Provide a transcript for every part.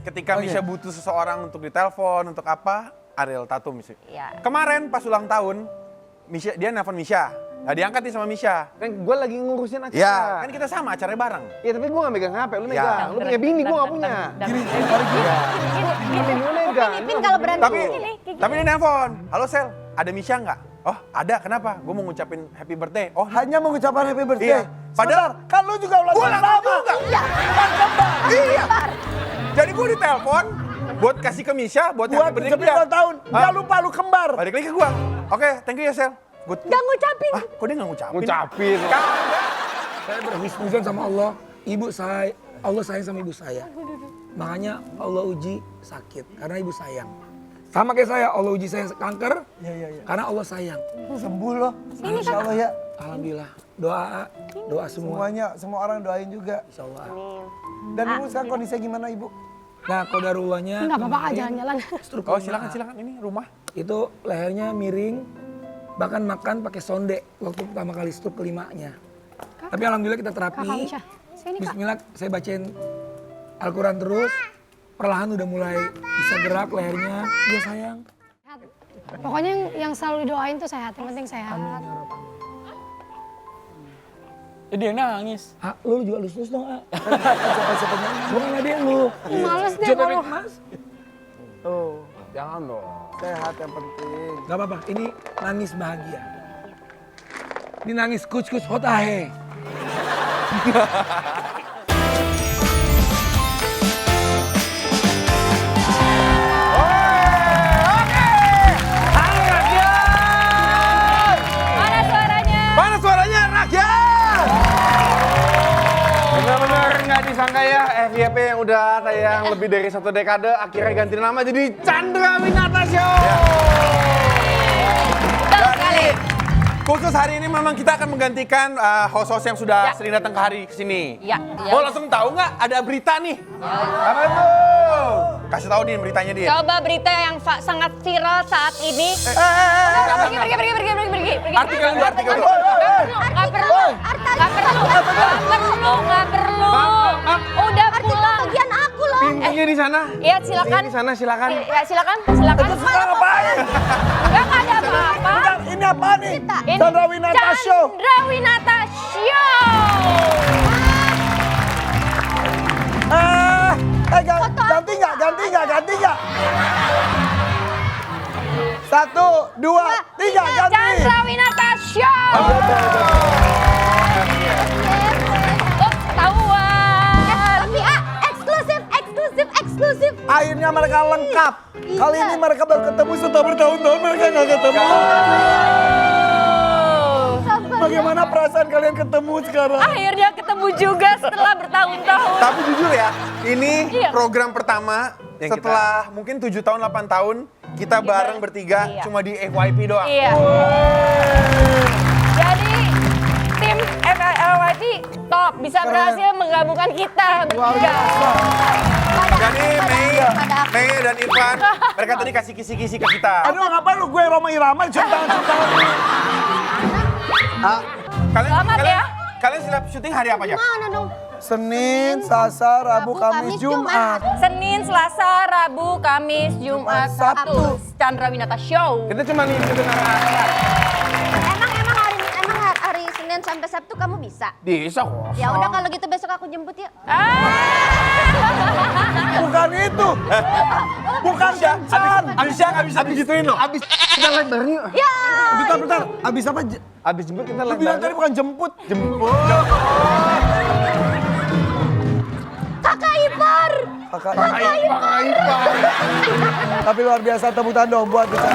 ketika Misha butuh seseorang untuk ditelepon, untuk apa, Ariel Tatum sih. Iya. Kemarin pas ulang tahun, dia nelfon Misha. Nah, diangkat nih sama Misha. Kan gue lagi ngurusin acara. Ya, kan kita sama acaranya bareng. Iya, tapi gue gak megang HP, lu Ya. megang. Lu punya bini, gue gak punya. Gini, Lu megang. Pin kalau berani Tapi gini. dia nelfon. Halo Sel, ada Misha nggak? Oh, ada. Kenapa? Gue mau ngucapin happy birthday. Oh, Hanya mengucapkan happy birthday. Iya. Padahal kan lu juga ulang tahun sama. Iya. Iya. Jadi gue ditelepon buat kasih ke Misha buat Buat happy birthday ucapin ulang tahun. Dia lupa lu kembar. Balik lagi ke gue. Oke, thank you ya Sel. Gak ngucapin. Kok dia nggak ngucapin? Ngucapin. Saya berhusnuzon sama Allah, Allah sayang sama ibu saya. Makanya Allah uji sakit, karena ibu sayang. Sama kayak saya, Allah uji saya kanker, karena Allah sayang. Sembuh loh. Insya Allah ya. Alhamdulillah, doa semua. Semuanya, semua orang doain juga. Insya Allah. Dan ibu sekarang kondisinya gimana ibu? Nah, kodarullahnya Enggak apa-apa, jalan-jalan. stroke Oh, kelima. silakan ini rumah. Itu lehernya miring, bahkan makan pakai sonde waktu pertama kali stroke kelimanya. Tapi alhamdulillah kita terapi. Kakak Misha, sini Kak. Bismillah, saya bacain Al-Quran terus. Perlahan udah mulai bisa gerak lehernya. Iya sayang. Pokoknya yang selalu didoain tuh sehat, yang penting sehat. Jadi dia nangis. Ah, lu juga lus-lus dong, ah. Bukan adek lu. Males deh Jodoh kalau. Mas. Tuh, Jangan dong. sehat yang penting. Gak apa-apa, ini nangis bahagia. Ini nangis kus-kus hotahe. Mana suaranya? Mana suaranya rakyat? Benar-benar nggak disangka ya, FYP yang udah tayang lebih dari 1 dekade akhirnya ganti nama jadi Chandra Winata Show. Betul sekali. Khusus hari ini memang kita akan menggantikan host-host yang sudah sering datang ke hari kesini. Ya. Mau langsung tahu nggak ada berita nih? Apa itu? Kasih tahu Din beritanya Din. Coba berita yang sangat viral saat ini. Pergi. Artikel dulu, artikel dulu. Nggak perlu. Udah pulang. Bagian aku loh. Pintunya di sana. Iya, silakan. Di sana silakan. Ya, silakan. Itu sekarang ngapain? Enggak ada apa-apa. Bentar, ini apa nih? Ini Chandra Winata Show. Chandra Winata Show. Ganti nggak? 1, 2, 3, ganti. Chandra Winata Show. Ketahuan. Tapi eksklusif. Akhirnya mereka lengkap. Kali ini mereka baru ketemu setelah bertahun-tahun mereka nggak ketemu. Bagaimana perasaan kalian ketemu sekarang? Akhirnya ketemu juga setelah bertahun-tahun. Tapi jujur ya, ini Iya. program pertama Yang setelah mungkin 7 tahun, 8 tahun kita bareng bertiga Iya. cuma di FYP doang. Iya. Jadi tim FLYT top bisa berhasil menggabungkan kita bertiga. Jadi Mei dan Irfan, mereka tadi kasih kisi-kisi ke kita. Aduh ngapain lu gue Roma Irama cium tangan. Selamat ya. Kalian siap syuting hari apa aja? Mana dong? Senin, Selasa, Rabu, Kamis, Jumat. Senin, Selasa, Rabu, Kamis, Jumat, Sabtu. Chandra Winata Show. Kita cuma nih dengar Emang hari Senin sampai Sabtu kamu bisa? bisa kok. Ya udah kalau gitu besok aku jemput ya. Bukan itu. Bukan kencan. Abisnya nggak bisa digituin loh. Abis kita live bareng yuk. Ya. Bentar. Abis apa? Abis jemput kita Lu live bilang bareng. tadi bukan jemput. Kakak ipar. Kakak Tapi luar biasa, tepuk tangan dong buat kita.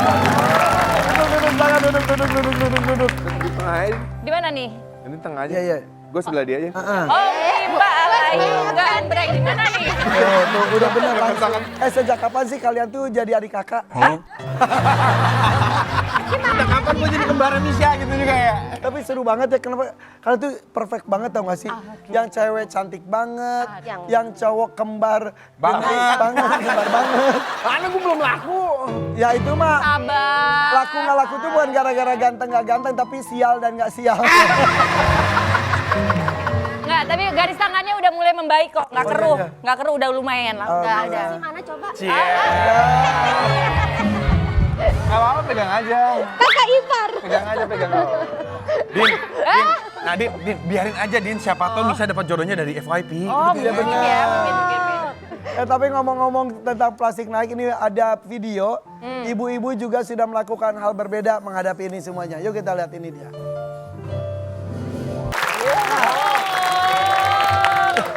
Duduk. Di tengah aja. Di mana nih? Ini tengah aja. Iya. Gue sebelah dia aja. Oh, Mbak Alayungan Bre, di mana nih? Tuh, udah bener langsung. Sejak kapan sih kalian tuh jadi adik kakak? Udah kapan gue jadi kembaran Misha gitu juga ya? Tapi seru banget ya, kenapa? Kalian tuh perfect banget tau gak sih? Yang cewek cantik banget, yang cowok kembar kembar banget. Karena gue belum laku. Ya itu mah, Sabar. laku gak laku tuh bukan gara-gara ganteng gak ganteng, tapi sial dan gak sial. Nggak, tapi garis tangannya udah mulai membaik kok, nggak keruh, nggak keruh, udah lumayan lah, udah ada. Mana coba? Gak apa-apa, pegang aja. Kakak ipar. Pegang aja, pegang. Din, nah Din, biarin aja Din, siapa tahu bisa dapat jodohnya dari FYP. Oh, mungkin ya, mungkin. Tapi ngomong-ngomong tentang plastik naik, ini ada video. Ibu-ibu juga sudah melakukan hal berbeda menghadapi ini semuanya. Yuk kita lihat ini dia.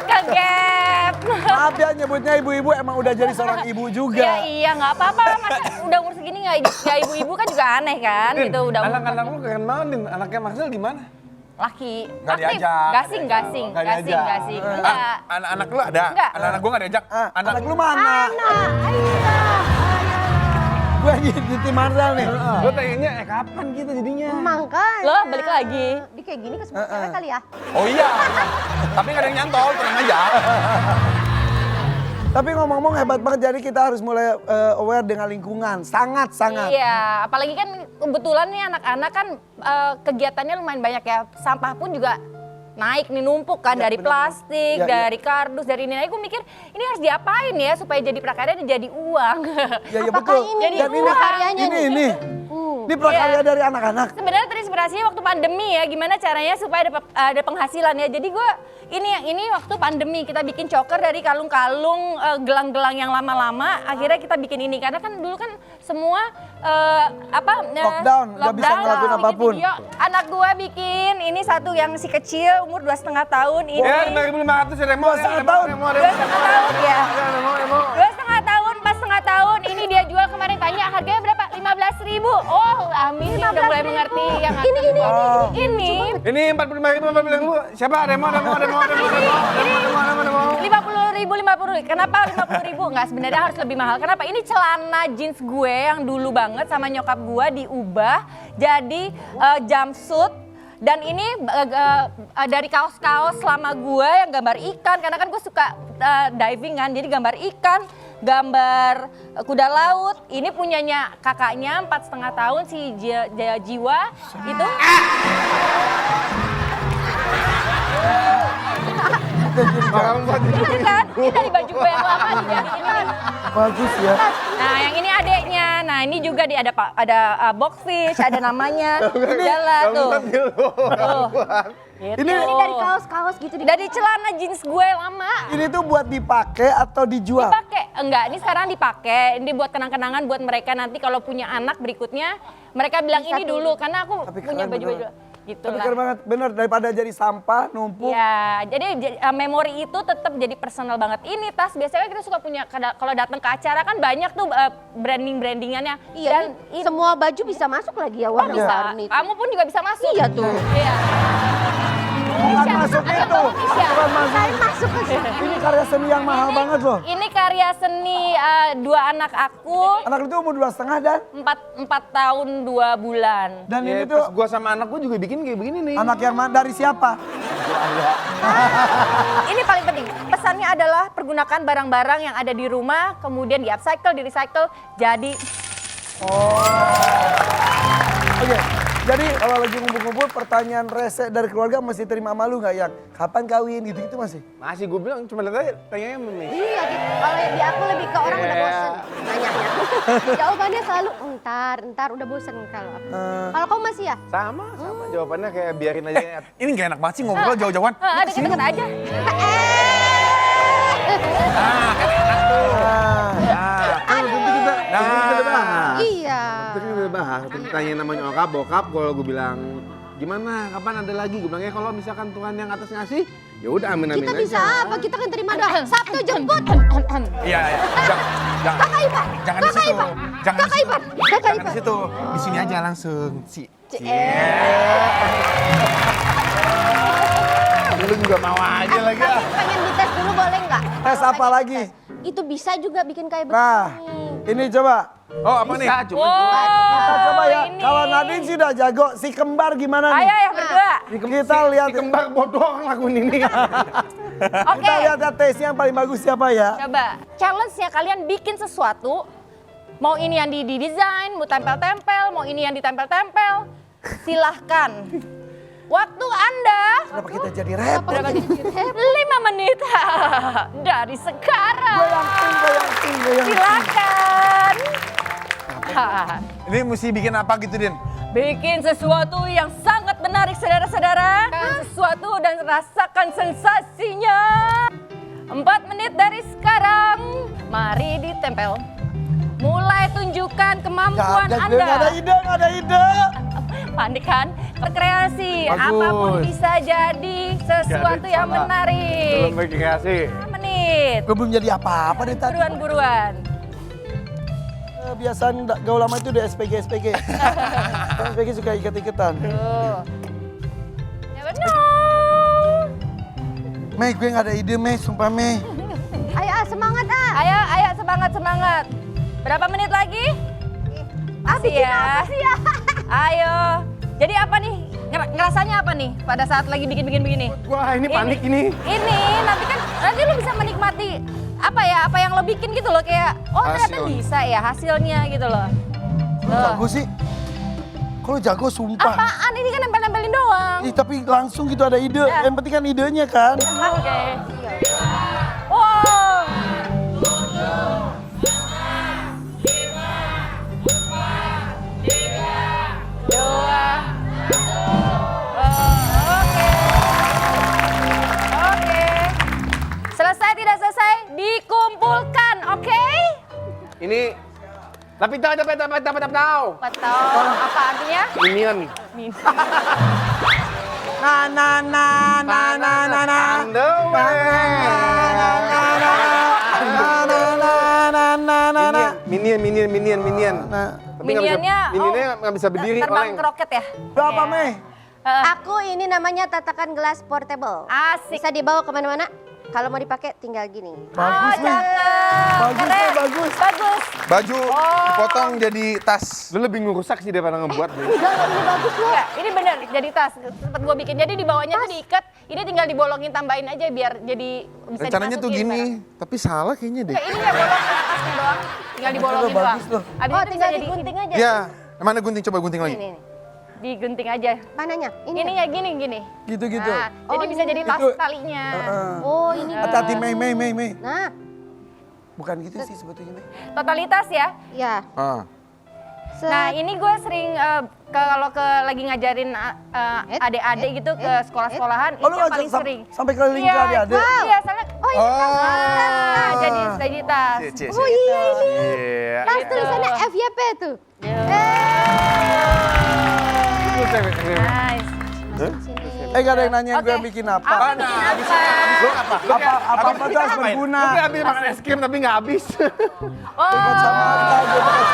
Kaget. Maaf ya nyebutnya ibu-ibu, emang udah jadi seorang ibu juga. Iya, nggak apa-apa. Masa udah umur segini nggak ibu-ibu kan juga aneh kan? Gitu udah. Anak-anak lu keren banget, Din. Anaknya Marcel gimana? Laki. Nggak Aktif. diajak. Gasing. Enggak. Anak-anak lu ada? Enggak. Anak-anak gua nggak diajak. Anak lu mana? Gue di tim Marcel nih. Gue tanyanya, kapan kita jadinya? Emang kan. Lo balik lagi. Dia kayak gini ke semua cewek kali ya. Oh iya. Tapi nggak ada yang nyantol, tenang aja. Tapi ngomong-ngomong hebat banget, jadi kita harus mulai aware dengan lingkungan. Sangat-sangat. Iya, apalagi kan kebetulan nih anak-anak kan kegiatannya lumayan banyak ya. Sampah pun juga naik nih, numpuk kan, dari plastik, dari kardus, dari ini. Aku mikir ini harus diapain ya supaya jadi prakarya dan jadi uang. Ya Apakah betul. ini Jadi Dan prakaryanya nih? ini. Ini prakarya dari anak-anak. Sebenarnya terinspirasinya waktu pandemi ya, gimana caranya supaya ada penghasilan ya. Jadi gue ini waktu pandemi kita bikin choker dari kalung-kalung gelang-gelang yang lama-lama. Akhirnya kita bikin ini karena kan dulu kan semua Lockdown, nggak bisa ngelakuin bikin apapun. video. Anak gue bikin ini satu yang si kecil umur 2,5 tahun ini. Ya, 5.500 ya, Remo. 2,5 tahun. 2,5 tahun ya. Remo. 2,5 tahun, pas 1,5 tahun ini dia jual kemarin, tanya harganya berapa? 15.000. Oh, Amin udah mulai mengerti yang ini. Ini 45.000. Siapa? Remo. 50.000. Kenapa 50.000? Enggak, sebenarnya harus lebih mahal. Kenapa? Ini celana jeans gue yang dulu banget sama nyokap gue diubah jadi jumpsuit. Dan ini dari kaos-kaos lama gue yang gambar ikan, karena kan gue suka diving kan, jadi gambar ikan, gambar kuda laut. Ini punyanya kakaknya 4,5 tahun si Jiwa itu. Itu kan, ini dari baju gue yang lama dijadiin ini. Bagus ya. Nah, yang ini adeknya. Nah, ini juga ada boxfish, ada namanya. Jalan tuh. Tuh. Gitu. Ini dari kaos-kaos gitu. Dari celana jeans gue lama. Ini tuh buat dipakai atau dijual? Dipakai. Enggak, ini sekarang dipakai. Ini buat kenang-kenangan buat mereka nanti kalau punya anak berikutnya. Mereka bilang ini dulu karena aku Tapi punya keren baju-baju. Gitu Tapi lah. keren banget, bener, daripada jadi sampah, numpuk. Ya, jadi memori itu tetap jadi personal banget. Ini tas biasanya kita suka punya kalau datang ke acara kan banyak tuh brandingannya. Iya, Dan semua baju bisa masuk lagi ya oh, warna bisa. warni. Kamu pun juga bisa masuk. Iya tuh. Iya. Bukan masuk itu. Bukan masuk. Saya masuk ke sini. Ini karya seni yang mahal banget loh. Ini karya seni dua anak aku. Anak itu umur 2,5 dan 4 tahun 2 bulan. dan Ya, ini pas tuh gua sama anak gua juga bikin kayak begini nih. anak yang dari siapa? Ini paling penting. Pesannya adalah pergunakan barang-barang yang ada di rumah, kemudian di upcycle, di recycle, jadi Oke, jadi kalau lagi ngumpul-ngumpul pertanyaan rese dari keluarga masih terima malu nggak yang kapan kawin gitu-gitu masih? Masih gue bilang cuma lihat aja tanyanya Mimi. Iya gitu. Kalau di aku lebih ke orang udah bosen nanyanya. Jawabannya selalu ntar udah bosen kalau aku. Kalau kamu masih ya? Sama jawabannya kayak biarin aja. Ini gak enak banget sih ngobrol jauh-jauhan. ada deket-deket aja. Iya. Tadi udah bahas, tanya namanya nyokap, bokap, kalau gue bilang gimana, kapan ada lagi? Gue bilang ya kalau misalkan Tuhan yang atas ngasih, ya udah amin-amin Kita aja. bisa apa? Kita kan terima doa. Sabtu jemput. Iya, jangan. Kakak Ipar. Jangan di situ. Jangan di Kakak situ. Ipar. Kakak Jangan di Ipar. situ. Di sini aja langsung. Lu juga mau aja lagi. Pengen dites dulu boleh nggak? Tes apa lagi? Itu bisa juga bikin kayak begini. Nah, ini coba. Oh, apa nih? Cuma Kita coba ya. ini. Kalau Nadine sudah jago, si kembar gimana nih? Ayo ya berdua. Kita lihat. si kembar bodoh orang lakuin ini. Oke. Kita lihat ya tesnya yang paling bagus siapa ya? Coba, challenge-nya kalian bikin sesuatu, mau ini yang di desain, mau tempel-tempel, mau ini yang ditempel-tempel, silahkan. Waktu Anda Kenapa kita jadi repot? berapa? 5 menit dari sekarang. Goyang. Silakan. Ini mesti bikin apa gitu, Din? Bikin sesuatu yang sangat menarik, saudara-saudara. Sesuatu dan rasakan sensasinya. 4 menit dari sekarang. Mari ditempel. Mulai tunjukkan kemampuan Anda. Nggak ada ide. Panik kan? Berkreasi. Bagus. Apapun bisa jadi sesuatu yang menarik. Belum berkreasi. 5 menit. Gue belum jadi apa-apa deh tadi. Buruan. Kebiasaan gaul lama itu udah SPG. SPG suka ikat-ikatan. Tuh. Never know. Mei, gue nggak ada ide, Mei. Sumpah, Mei. Ayo semangat Ayo semangat. Berapa menit lagi? bikin apa sih ya? Ayo. Jadi apa nih? Ngerasanya apa nih pada saat lagi bikin begini? Wah, ini panik ini. Ini nanti lu bisa menikmati apa yang lo bikin gitu loh, kayak ternyata bisa ya hasilnya gitu loh. Jago sih. Kalau jago sumpah. Apaan ini kan nempel-nempelin doang. Ih, tapi langsung gitu ada ide. Yang penting kan idenya kan. Oke. Wow. Oke. Selesai tidak selesai dikumpulkan, oke? Ini tapi tahu. Betul. Apa artinya? Minion. Minion. Tapi minionnya nggak bisa berdiri. Terbang Oleng. ke roket ya? Berapa, Mei? Aku ini namanya tatakan gelas portable. Asik. Bisa dibawa kemana-mana. Kalau mau dipakai tinggal gini. Bagus, Mei. Bagus, Mei, bagus. Bagus. Baju dipotong jadi tas. Lu lebih ngerusak sih daripada ngebuat. Enggak, ini bagus loh. Enggak, ini bener jadi tas. Sempat gua bikin. Jadi di bawahnya tuh diikat. Ini tinggal dibolongin, tambahin aja biar jadi bisa Rencananya tuh dimasukin gini, barang. tapi salah kayaknya deh. Enggak, ini nggak bolong, tasnya doang. Tinggal dibolongin doang. bagus loh. Abis Oh, itu tinggal bisa jadi digunting aja. Ya, mana gunting? Coba gunting lagi. Ini. digunting aja. Mananya? Ini. Ini ya gini. Gitu-gitu. Nah, jadi bisa jadi tas Itu. talinya. Oh, ini. Hati-hati, Mei. Nah, Bukan gitu sih sebetulnya, Mei. Totalitas ya. ya. Nah ini gue sering kalau lagi ngajarin adik-adik gitu ke sekolah-sekolahan, Oh, itu lu yang ngajak paling sering. sampai keliling ke adik-adik? Iya, soalnya, Oh, ini jadi tas. Oh iya ini. Iya. Tas tulisannya FYP tuh. Nice. Gak ada yang nanya gue Oke. bikin apa. Apa bikin apa? Apa tuh harus berguna. Lu kayak habis makan es krim tapi nggak habis. Oh, Kacamata gue pakai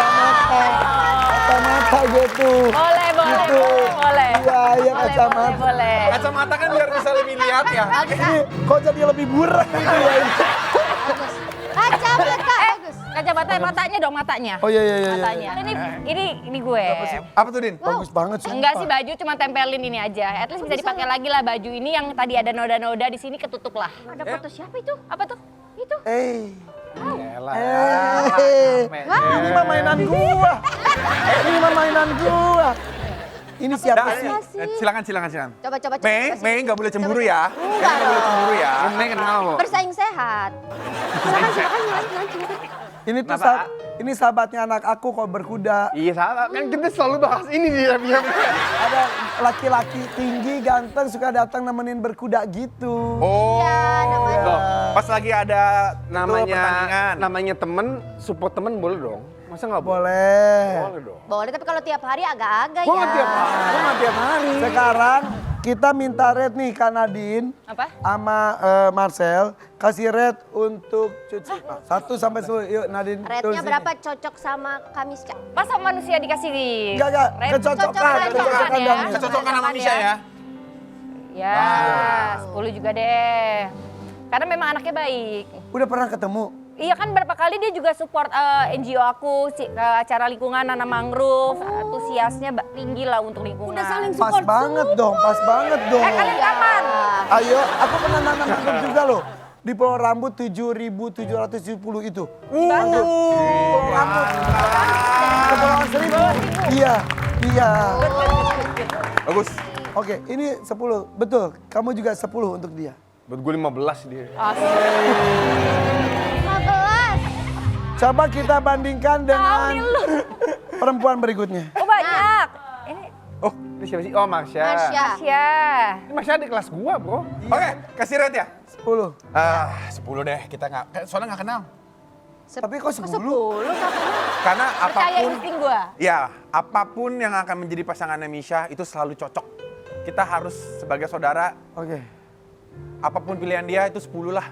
kacamata gitu. boleh. Iya, kacamata. Boleh. Kacamata kan biar bisa lebih lihat ya. Ini kok jadi lebih buram gitu ya ini. Kacamata bagus. Kacamata matanya dong, matanya. Oh iya. Matanya. Ini gue. Apa tuh, Din? Bagus banget sumpah. Enggak sih, baju cuma tempelin ini aja. At least bisa dipakai lagi lah baju ini yang tadi ada noda-noda di sini ketutup lah. Ada foto siapa itu? Apa tuh? Itu. Ini mah mainan gua. Ini siapa sih? Silakan. Coba. Mei nggak boleh cemburu ya. Mei nggak boleh cemburu ya. Mei kenal kok. Bersaing sehat. Silakan, lanjut. Ini sahabatnya anak aku kok berkuda. Iya salah, kan kita selalu bahas ini dia. Ada laki-laki tinggi, ganteng, suka datang nemenin berkuda gitu. Oh. namanya. Pas lagi ada pertandingan. Namanya temen, support temen boleh dong. Masa nggak boleh? Boleh. Boleh dong. Boleh, tapi kalau tiap hari agak-agak Gua ya. nggak tiap hari. Sekarang kita minta red nih Kak Nadine Apa? sama Marcel kasih red untuk cuci. 1 sampai 10. Yuk Nadine. Rednya tulis ini. berapa cocok sama Kamisca? Pas sama manusia dikasih Enggak, red. kecocokan ya. dan Kecocokan sama Misha ya. Ya, 10 juga deh. Karena memang anaknya baik. Udah pernah ketemu? Iya kan berapa kali dia juga support NGO aku ke acara lingkungan nanam mangrove, antusiasnya tinggi lah untuk lingkungan. Udah saling Pas banget dong. kalian kapan? Ayo, aku pernah nanam mangrove juga loh. Di Pulau Rambut 7.770 itu. Pulau Rambut. Kepulauan Seribu. Iya. Bagus. Oke, ini 10. Betul, kamu juga 10 untuk dia. Buat gue 15 dia. 15. Coba kita bandingkan dengan perempuan berikutnya. Oh banyak. Ini Oh, ini siapa sih? Oh, Marsha. Marsha. Asia. Ini Marsha di kelas gua, bro. Oke, kasih rate ya. 10. 10 deh, kita soalnya nggak kenal. Tapi kok 10? 10 Karena Percaya apapun, insting gue. ya apapun yang akan menjadi pasangannya Misha itu selalu cocok. Kita harus sebagai saudara, Oke. apapun pilihan dia itu 10 lah.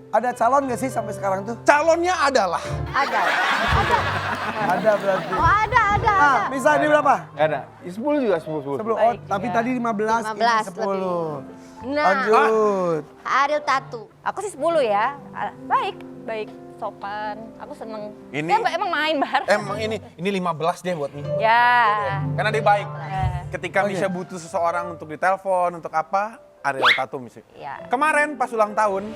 Ada calon gak sih sampai sekarang tuh? Calonnya adalah Ada. Ada berarti. Oh ada. Ah, bisa ini berapa? Gak ada. Ya, 10 juga, 10. 10. Oh, Baik tapi juga. tadi 15, 15 ini 10. Nah, Lanjut. Ariel Tatu. Aku sih 10 ya. Baik, baik, sopan. Aku seneng. Ini- Dia emang main bar. emang ini 15 deh buat Misha. Ya. Karena dia baik. Eh, Ketika Misha butuh seseorang untuk ditelepon, untuk apa? Ariel Tatum Misha. Ya. Kemarin pas ulang tahun,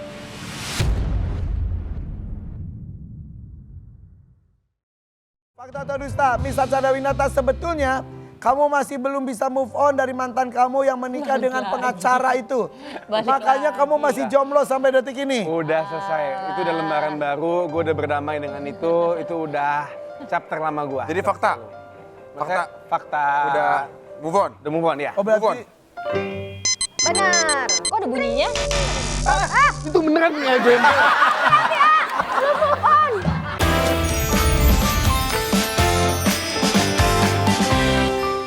Fakta atau dusta? Misha Sadawinata, sebetulnya kamu masih belum bisa move on dari mantan kamu yang menikah dengan pengacara itu. Balik Makanya kamu masih jomblo sampai detik ini. Udah selesai. Itu udah lembaran baru, gue udah berdamai dengan itu udah chapter lama gue. jadi fakta. Fakta. Udah move on. Udah move on ya? Oh berarti Benar. Kok ada bunyinya? Itu beneran nggak gue?